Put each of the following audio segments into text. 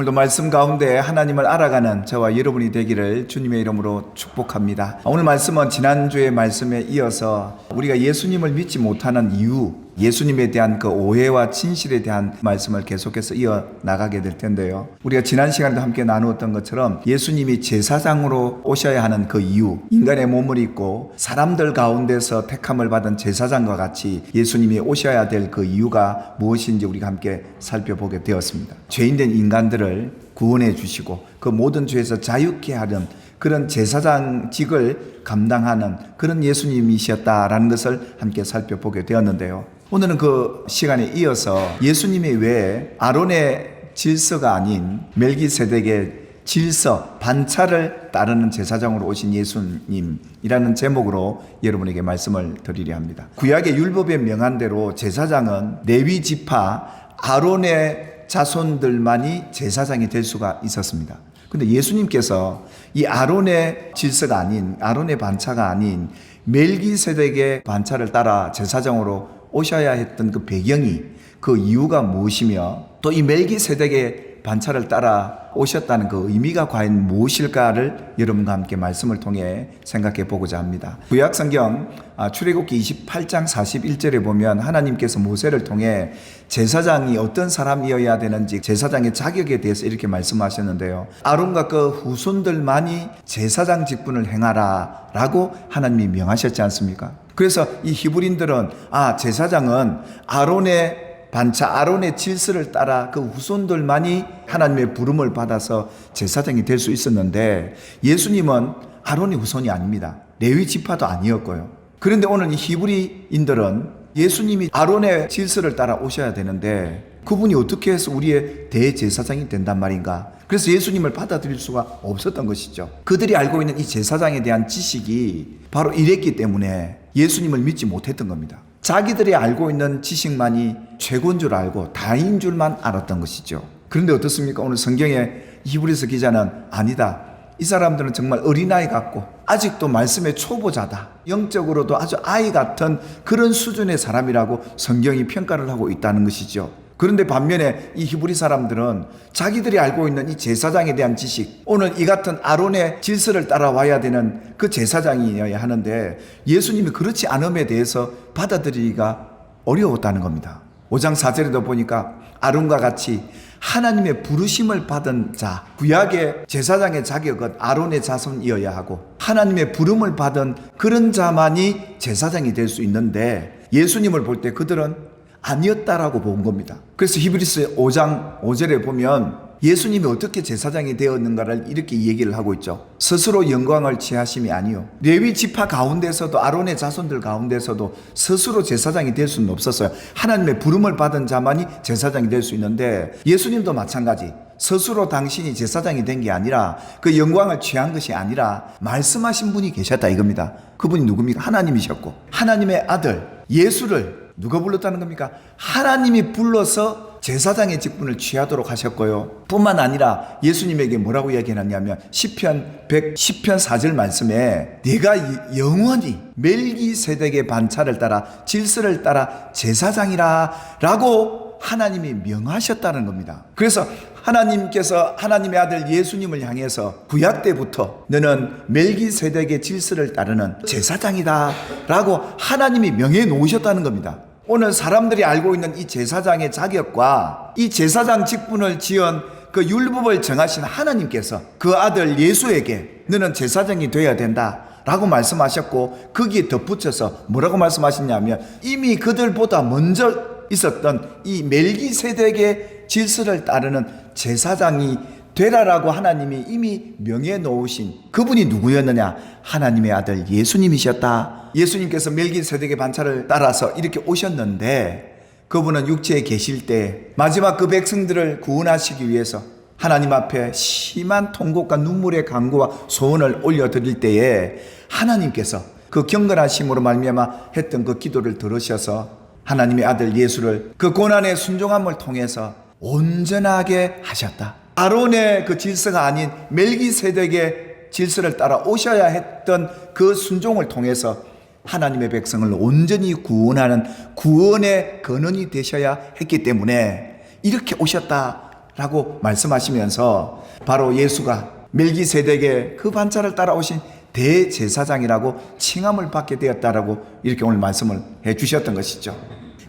오늘도 말씀 가운데 하나님을 알아가는 저와 여러분이 되기를 주님의 이름으로 축복합니다. 오늘 말씀은 지난주의 말씀에 이어서 우리가 예수님을 믿지 못하는 이유, 예수님에 대한 그 오해와 진실에 대한 말씀을 계속해서 이어나가게 될 텐데요. 우리가 지난 시간에도 함께 나누었던 것처럼 예수님이 제사장으로 오셔야 하는 그 이유, 인간의 몸을 입고 사람들 가운데서 택함을 받은 제사장과 같이 예수님이 오셔야 될 그 이유가 무엇인지 우리가 함께 살펴보게 되었습니다. 죄인된 인간들을 구원해 주시고 그 모든 죄에서 자유케 하는 그런 제사장직을 감당하는 그런 예수님이셨다라는 것을 함께 살펴보게 되었는데요. 오늘은 그 시간에 이어서 예수님이 왜 아론의 질서가 아닌 멜기세덱의 질서, 반차를 따르는 제사장으로 오신 예수님이라는 제목으로 여러분에게 말씀을 드리려 합니다. 구약의 율법에 명한 대로 제사장은 레위 지파 아론의 자손들만이 제사장이 될 수가 있었습니다. 근데 예수님께서 이 아론의 질서가 아닌, 아론의 반차가 아닌 멜기세덱의 반차를 따라 제사장으로 오셔야 했던 그 배경이, 그 이유가 무엇이며 또 이 멜기세덱의 반차를 따라 오셨다는 그 의미가 과연 무엇일까를 여러분과 함께 말씀을 통해 생각해 보고자 합니다. 구약 성경 출애굽기 28장 41절에 보면 하나님께서 모세를 통해 제사장이 어떤 사람이어야 되는지 제사장의 자격에 대해서 이렇게 말씀하셨는데요. 아론과 그 후손들만이 제사장 직분을 행하라 라고 하나님이 명하셨지 않습니까? 그래서 이 히브리인들은 제사장은 아론의 반차, 아론의 질서를 따라 그 후손들만이 하나님의 부름을 받아서 제사장이 될 수 있었는데 예수님은 아론의 후손이 아닙니다. 레위 지파도 아니었고요. 그런데 오늘 이 히브리인들은 예수님이 아론의 질서를 따라 오셔야 되는데 그분이 어떻게 해서 우리의 대제사장이 된단 말인가? 그래서 예수님을 받아들일 수가 없었던 것이죠. 그들이 알고 있는 이 제사장에 대한 지식이 바로 이랬기 때문에 예수님을 믿지 못했던 겁니다. 자기들이 알고 있는 지식만이 최고인 줄 알고 다인 줄만 알았던 것이죠. 그런데 어떻습니까? 오늘 성경에 히브리서 기자는 아니다. 이 사람들은 정말 어린아이 같고 아직도 말씀의 초보자다. 영적으로도 아주 아이 같은 그런 수준의 사람이라고 성경이 평가를 하고 있다는 것이죠. 그런데 반면에 이 히브리 사람들은 자기들이 알고 있는 이 제사장에 대한 지식, 오늘 이 같은 아론의 질서를 따라와야 되는 그 제사장이어야 하는데 예수님이 그렇지 않음에 대해서 받아들이기가 어려웠다는 겁니다. 5장 4절에도 보니까 아론과 같이 하나님의 부르심을 받은 자, 구약의 제사장의 자격은 아론의 자손이어야 하고 하나님의 부름을 받은 그런 자만이 제사장이 될 수 있는데 예수님을 볼 때 그들은 아니었다라고 본 겁니다. 그래서 히브리서 5장 5절에 보면 예수님이 어떻게 제사장이 되었는가를 이렇게 얘기를 하고 있죠. 스스로 영광을 취하심이 아니요 레위 지파 가운데서도 아론의 자손들 가운데서도 스스로 제사장이 될 수는 없었어요. 하나님의 부름을 받은 자만이 제사장이 될 수 있는데 예수님도 마찬가지 스스로 당신이 제사장이 된 게 아니라 그 영광을 취한 것이 아니라 말씀하신 분이 계셨다 이겁니다. 그분이 누굽니까? 하나님이셨고 하나님의 아들 예수를 누가 불렀다는 겁니까? 하나님이 불러서 제사장의 직분을 취하도록 하셨고요. 뿐만 아니라 예수님에게 뭐라고 이야기했냐면 시편 110편 4절 말씀에 네가 영원히 멜기세덱의 반차를 따라 질서를 따라 제사장이라 라고 하나님이 명하셨다는 겁니다. 그래서 하나님께서 하나님의 아들 예수님을 향해서 구약 때부터 너는 멜기세덱의 질서를 따르는 제사장이다 라고 하나님이 명해 놓으셨다는 겁니다. 오늘 사람들이 알고 있는 이 제사장의 자격과 이 제사장 직분을 지은 그 율법을 정하신 하나님께서 그 아들 예수에게 너는 제사장이 되어야 된다 라고 말씀하셨고 거기에 덧붙여서 뭐라고 말씀하셨냐면 이미 그들보다 먼저 있었던 이 멜기세덱의 질서를 따르는 제사장이 되라라고 하나님이 이미 명해 놓으신 그분이 누구였느냐? 하나님의 아들 예수님이셨다. 예수님께서 멜기세덱의 반차를 따라서 이렇게 오셨는데 그분은 육체에 계실 때 마지막 그 백성들을 구원하시기 위해서 하나님 앞에 심한 통곡과 눈물의 간구와 소원을 올려드릴 때에 하나님께서 그 경건하심으로 말미암아 했던 그 기도를 들으셔서 하나님의 아들 예수를 그 고난의 순종함을 통해서 온전하게 하셨다. 아론의 그 질서가 아닌 멜기세덱의 질서를 따라 오셔야 했던 그 순종을 통해서 하나님의 백성을 온전히 구원하는 구원의 근원이 되셔야 했기 때문에 이렇게 오셨다 라고 말씀하시면서 바로 예수가 멜기세덱의 그 반차를 따라오신 대제사장이라고 칭함을 받게 되었다라고 이렇게 오늘 말씀을 해 주셨던 것이죠.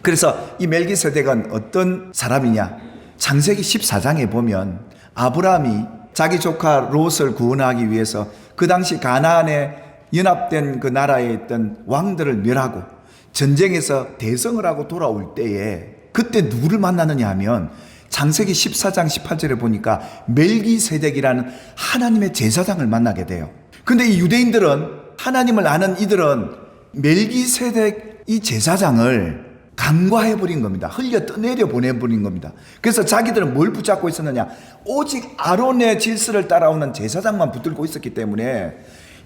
그래서 이 멜기세덱은 어떤 사람이냐? 창세기 14장에 보면 아브라함이 자기 조카 롯을 구원하기 위해서 그 당시 가나안에 연합된 그 나라에 있던 왕들을 멸하고 전쟁에서 대성을 하고 돌아올 때에 그때 누구를 만나느냐 하면 창세기 14장 18절에 보니까 멜기세덱이라는 하나님의 제사장을 만나게 돼요. 근데 이 유대인들은, 하나님을 아는 이들은 멜기세덱 이 제사장을 간과해버린 겁니다. 흘려 떠내려 보내버린 겁니다. 그래서 자기들은 뭘 붙잡고 있었느냐? 오직 아론의 질서를 따라오는 제사장만 붙들고 있었기 때문에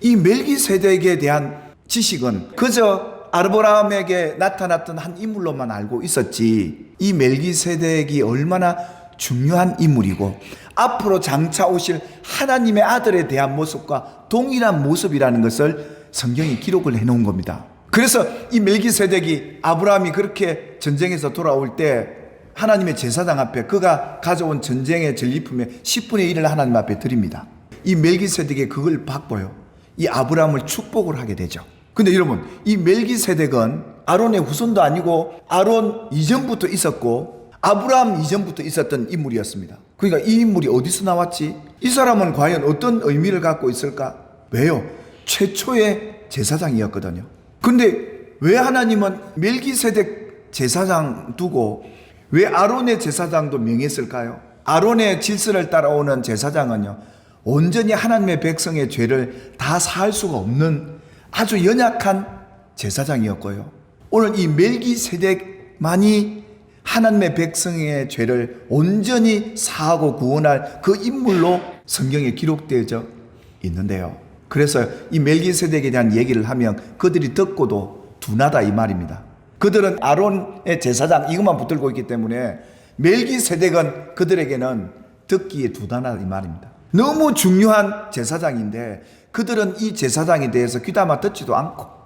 이 멜기세덱에 대한 지식은 그저 아브라함에게 나타났던 한 인물로만 알고 있었지, 이 멜기세덱이 얼마나 중요한 인물이고 앞으로 장차 오실 하나님의 아들에 대한 모습과 동일한 모습이라는 것을 성경이 기록을 해놓은 겁니다. 그래서 이 멜기세덱이 아브라함이 그렇게 전쟁에서 돌아올 때 하나님의 제사장 앞에 그가 가져온 전쟁의 전리품의 10분의 1을 하나님 앞에 드립니다. 이 멜기세덱이 그걸 받고요, 이 아브라함을 축복을 하게 되죠. 근데 여러분, 이 멜기세덱은 아론의 후손도 아니고 아론 이전부터 있었고 아브라함 이전부터 있었던 인물이었습니다. 그러니까 이 인물이 어디서 나왔지? 이 사람은 과연 어떤 의미를 갖고 있을까? 왜요? 최초의 제사장이었거든요. 근데 왜 하나님은 멜기세덱 제사장 두고 왜 아론의 제사장도 명했을까요? 아론의 질서를 따라오는 제사장은요, 온전히 하나님의 백성의 죄를 다 사할 수가 없는 아주 연약한 제사장이었고요, 오늘 이 멜기세덱만이 하나님의 백성의 죄를 온전히 사하고 구원할 그 인물로 성경에 기록되어져 있는데요. 그래서 이 멜기세덱에 대한 얘기를 하면 그들이 듣고도 둔하다 이 말입니다. 그들은 아론의 제사장 이것만 붙들고 있기 때문에 멜기세덱은 그들에게는 듣기에 둔하다 이 말입니다. 너무 중요한 제사장인데 그들은 이 제사장에 대해서 귀담아 듣지도 않고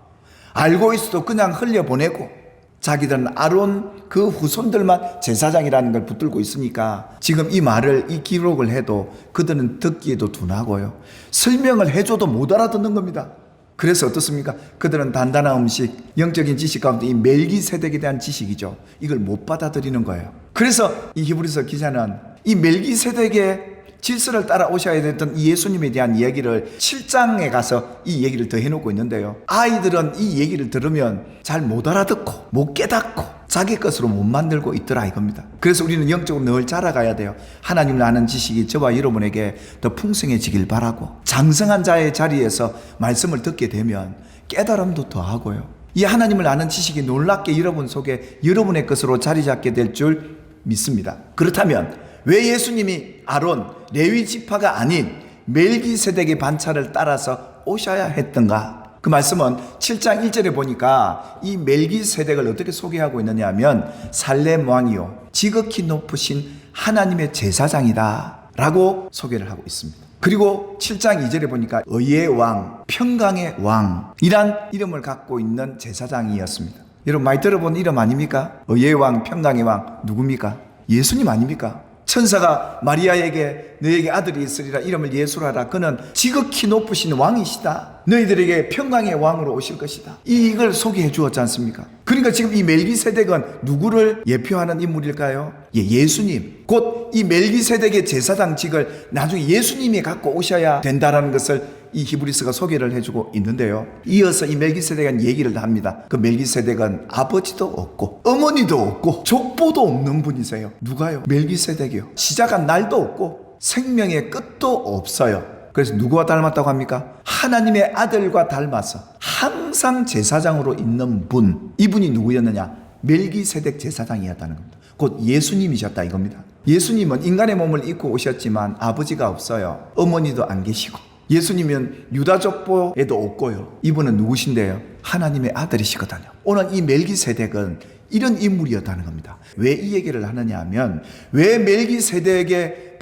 알고 있어도 그냥 흘려보내고 자기들은 아론 그 후손들만 제사장이라는 걸 붙들고 있으니까 지금 이 말을, 이 기록을 해도 그들은 듣기에도 둔하고요, 설명을 해줘도 못 알아듣는 겁니다. 그래서 어떻습니까? 그들은 단단한 음식, 영적인 지식 가운데 이 멜기세덱에 대한 지식이죠, 이걸 못 받아들이는 거예요. 그래서 이 히브리서 기자는 이 멜기세덱의 질서를 따라오셔야 됐던 이 예수님에 대한 이야기를 7장에 가서 이 얘기를 더 해놓고 있는데요, 아이들은 이 얘기를 들으면 잘 못 알아듣고 못 깨닫고 자기 것으로 못 만들고 있더라 이겁니다. 그래서 우리는 영적으로 늘 자라가야 돼요. 하나님을 아는 지식이 저와 여러분에게 더 풍성해지길 바라고, 장성한 자의 자리에서 말씀을 듣게 되면 깨달음도 더하고요, 이 하나님을 아는 지식이 놀랍게 여러분 속에 여러분의 것으로 자리 잡게 될 줄 믿습니다. 그렇다면 왜 예수님이 아론, 레위 지파가 아닌 멜기세덱의 반차를 따라서 오셔야 했던가? 그 말씀은 7장 1절에 보니까 이 멜기세덱을 어떻게 소개하고 있느냐 하면 살렘 왕이요 지극히 높으신 하나님의 제사장이다 라고 소개를 하고 있습니다. 그리고 7장 2절에 보니까 의의 왕, 평강의 왕이란 이름을 갖고 있는 제사장이었습니다. 여러분 많이 들어본 이름 아닙니까? 의의 왕, 평강의 왕 누굽니까? 예수님 아닙니까? 천사가 마리아에게 너에게 아들이 있으리라 이름을 예수라라, 그는 지극히 높으신 왕이시다, 너희들에게 평강의 왕으로 오실 것이다, 이걸 소개해 주었지 않습니까? 그러니까 지금 이 멜기세덱은 누구를 예표하는 인물일까요? 예수님, 곧 이 멜기세덱의 제사장직을 나중에 예수님이 갖고 오셔야 된다라는 것을 이 히브리서가 소개를 해주고 있는데요, 이어서 이 멜기세덱은 얘기를 합니다. 그 멜기세덱은 아버지도 없고 어머니도 없고 족보도 없는 분이세요. 누가요? 멜기세덱이요. 시작한 날도 없고 생명의 끝도 없어요. 그래서 누구와 닮았다고 합니까? 하나님의 아들과 닮아서 항상 제사장으로 있는 분, 이분이 누구였느냐? 멜기세덱 제사장이었다는 겁니다. 곧 예수님이셨다 이겁니다. 예수님은 인간의 몸을 입고 오셨지만 아버지가 없어요. 어머니도 안 계시고, 예수님은 유다 족보에도 없고요. 이분은 누구신데요? 하나님의 아들이시거든요. 오늘 이 멜기세덱은 이런 인물이었다는 겁니다. 왜 이 얘기를 하느냐 하면, 왜 멜기세덱의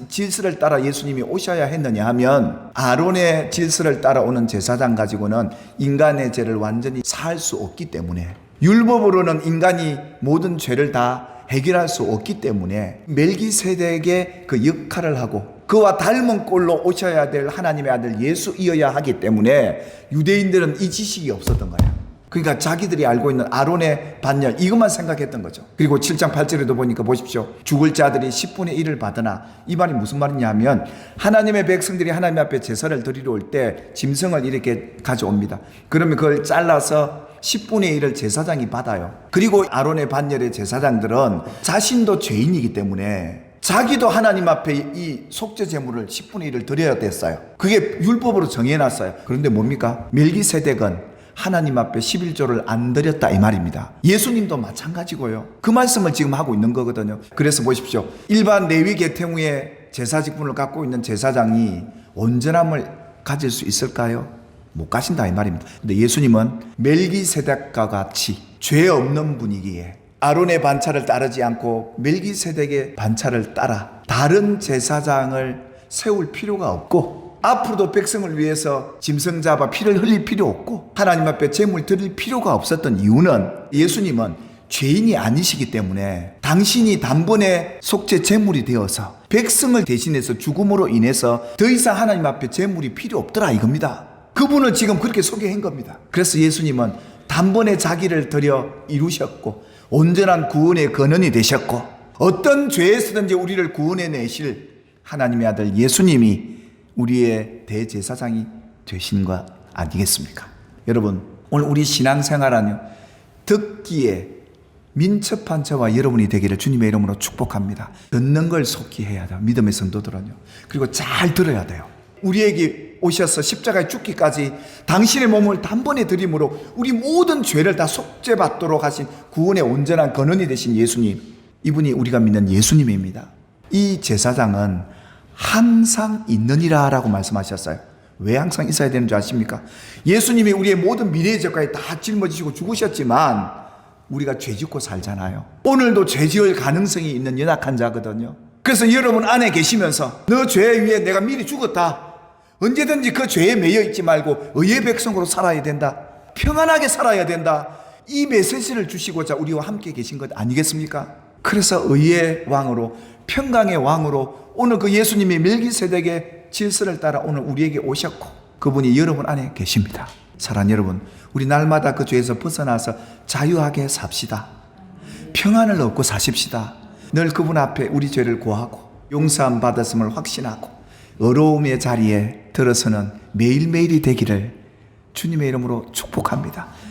질서를 따라 예수님이 오셔야 했느냐 하면, 아론의 질서를 따라오는 제사장 가지고는 인간의 죄를 완전히 사할 수 없기 때문에, 율법으로는 인간이 모든 죄를 다 해결할 수 없기 때문에 멜기세덱의 그 역할을 하고 그와 닮은 꼴로 오셔야 될 하나님의 아들 예수이어야 하기 때문에 유대인들은 이 지식이 없었던 거예요. 그러니까 자기들이 알고 있는 아론의 반열 이것만 생각했던 거죠. 그리고 7장 8절에도 보니까 보십시오. 죽을 자들이 10분의 1을 받으나, 이 말이 무슨 말이냐 하면 하나님의 백성들이 하나님 앞에 제사를 드리러 올 때 짐승을 이렇게 가져옵니다. 그러면 그걸 잘라서 10분의 1을 제사장이 받아요. 그리고 아론의 반열의 제사장들은 자신도 죄인이기 때문에 자기도 하나님 앞에 이 속죄 제물을 10분의 1을 드려야 됐어요. 그게 율법으로 정해놨어요. 그런데 뭡니까? 멜기세덱은 하나님 앞에 11조를 안 드렸다 이 말입니다. 예수님도 마찬가지고요. 그 말씀을 지금 하고 있는 거거든요. 그래서 보십시오. 일반 레위 계통 후에 제사 직분을 갖고 있는 제사장이 온전함을 가질 수 있을까요? 못 가신다 이 말입니다. 근데 예수님은 멜기세덱과 같이 죄 없는 분이기에 아론의 반차를 따르지 않고 멜기세덱의 반차를 따라 다른 제사장을 세울 필요가 없고, 앞으로도 백성을 위해서 짐승 잡아 피를 흘릴 필요 없고 하나님 앞에 제물 드릴 필요가 없었던 이유는 예수님은 죄인이 아니시기 때문에 당신이 단번에 속죄 제물이 되어서 백성을 대신해서 죽음으로 인해서 더 이상 하나님 앞에 제물이 필요 없더라 이겁니다. 그분을 지금 그렇게 소개한 겁니다. 그래서 예수님은 단번에 자기를 드려 이루셨고 온전한 구원의 근원이 되셨고 어떤 죄에서든지 우리를 구원해 내실 하나님의 아들 예수님이 우리의 대제사장이 되신 것 아니겠습니까? 여러분, 오늘 우리 신앙생활은요, 듣기에 민첩한 저와 여러분이 되기를 주님의 이름으로 축복합니다. 듣는 걸 속히 해야 돼요. 믿음의 성도들은요. 그리고 잘 들어야 돼요. 우리에게 오셔서 십자가에 죽기까지 당신의 몸을 단번에 드림으로 우리 모든 죄를 다 속죄받도록 하신 구원의 온전한 근원이 되신 예수님, 이분이 우리가 믿는 예수님입니다. 이 제사장은 항상 있느니라 라고 말씀하셨어요. 왜 항상 있어야 되는 줄 아십니까? 예수님이 우리의 모든 미래의 죄까지 다 짊어지시고 죽으셨지만 우리가 죄 짓고 살잖아요. 오늘도 죄 지을 가능성이 있는 연약한 자거든요. 그래서 여러분 안에 계시면서 너 죄 위에 내가 미리 죽었다, 언제든지 그 죄에 매여 있지 말고 의의 백성으로 살아야 된다, 평안하게 살아야 된다, 이 메시지를 주시고자 우리와 함께 계신 것 아니겠습니까? 그래서 의의 왕으로 평강의 왕으로 오늘 그 예수님이 멜기세덱의 질서를 따라 오늘 우리에게 오셨고 그분이 여러분 안에 계십니다. 사랑하는 여러분, 우리 날마다 그 죄에서 벗어나서 자유하게 삽시다. 평안을 얻고 사십시다. 늘 그분 앞에 우리 죄를 고하고 용서함 받았음을 확신하고 어려움의 자리에 들어서는 매일매일이 되기를 주님의 이름으로 축복합니다.